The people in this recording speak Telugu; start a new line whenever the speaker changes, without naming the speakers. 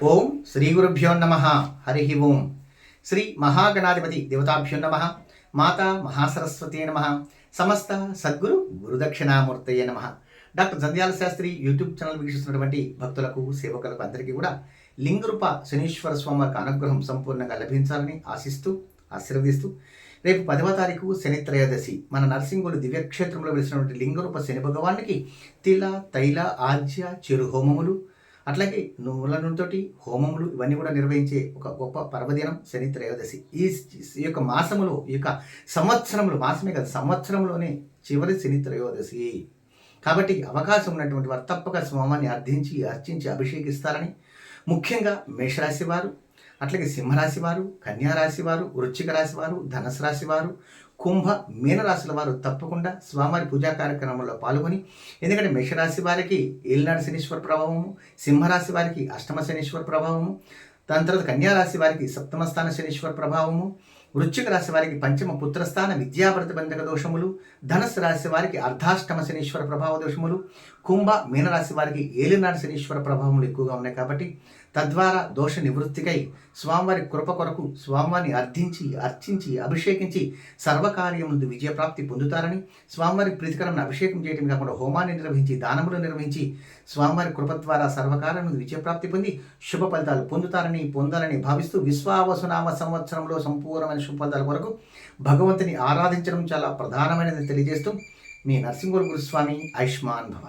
ఓం శ్రీ గురుభ్యో నమ. హరి ఓం. శ్రీ మహాగణాధిపతి దేవతాభ్యో నమ. మాతా మహాసరస్వతి నమ. సమస్త సద్గురు గురుదక్షిణామూర్తయే నమ. Doctor Jandhyala Sastri YouTube channel వీక్షిస్తున్నటువంటి భక్తులకు సేవకులకు అందరికీ కూడా లింగరూప శనీశ్వర స్వామి వారికి అనుగ్రహం సంపూర్ణంగా లభించాలని ఆశిస్తూ ఆశీర్వదిస్తూ రేపు 10వ తారీఖు శని త్రయోదశి మన నరసింగులు దివ్యక్షేత్రంలో వెలిసినటువంటి లింగరూప శని భగవానికి తిల తైల ఆజ్య చిరు హోమములు అట్లాగే నువ్వుల నూనెతోటి హోమములు ఇవన్నీ కూడా నిర్వహించే ఒక గొప్ప పర్వదినం శని త్రయోదశి. ఈ యొక్క మాసములో ఈ యొక్క సంవత్సరంలో మాసమే కదా సంవత్సరంలోనే చివరి శని త్రయోదశి కాబట్టి అవకాశం ఉన్నటువంటి వారు తప్పక స్వామిని అర్చించి అభిషేకిస్తారని, ముఖ్యంగా మేషరాశి వారు, అట్లాగే సింహరాశి వారు, కన్యారాశి వారు, వృశ్చిక రాశి వారు, ధనుసు రాశి వారు, కుంభ మీనరాశుల వారు తప్పకుండా స్వామివారి పూజా కార్యక్రమంలో పాల్గొని, ఎందుకంటే మేషరాశి వారికి ఏలినాడు శనీశ్వర ప్రభావము, సింహరాశి వారికి అష్టమ శనీశ్వర ప్రభావము, దాని తర్వాత కన్యారాశి వారికి సప్తమ స్థాన శనీశ్వర ప్రభావము, వృశ్చిక రాశి వారికి పంచమ పుత్రస్థాన విద్యాప్రతిబంధక దోషములు, ధనుసు రాశి వారికి అర్ధాష్టమ శనీశ్వర ప్రభావ దోషములు, కుంభ మీనరాశి వారికి ఏలినాడు శనీశ్వర ప్రభావములు ఎక్కువగా ఉన్నాయి. కాబట్టి తద్వారా దోష నివృత్తికై స్వామివారి కృప కొరకు స్వామివారిని అర్చించి అభిషేకించి సర్వకార్యముందు విజయప్రాప్తి పొందుతారని, స్వామివారి ప్రీతికరమైన అభిషేకం చేయడం కాకుండా హోమాన్ని నిర్వహించి దానములు నిర్వహించి స్వామివారి కృప ద్వారా సర్వకార్యముందు విజయప్రాప్తి పొంది శుభ ఫలితాలు పొందాలని భావిస్తూ విశ్వావసునామ సంవత్సరంలో సంపూర్ణమైన శుభ ఫలితాల కొరకు భగవంతుని ఆరాధించడం చాలా ప్రధానమైనది తెలియజేస్తూ మీ నరసింహ గురుస్వామి ఆయుష్మాన్ భవ.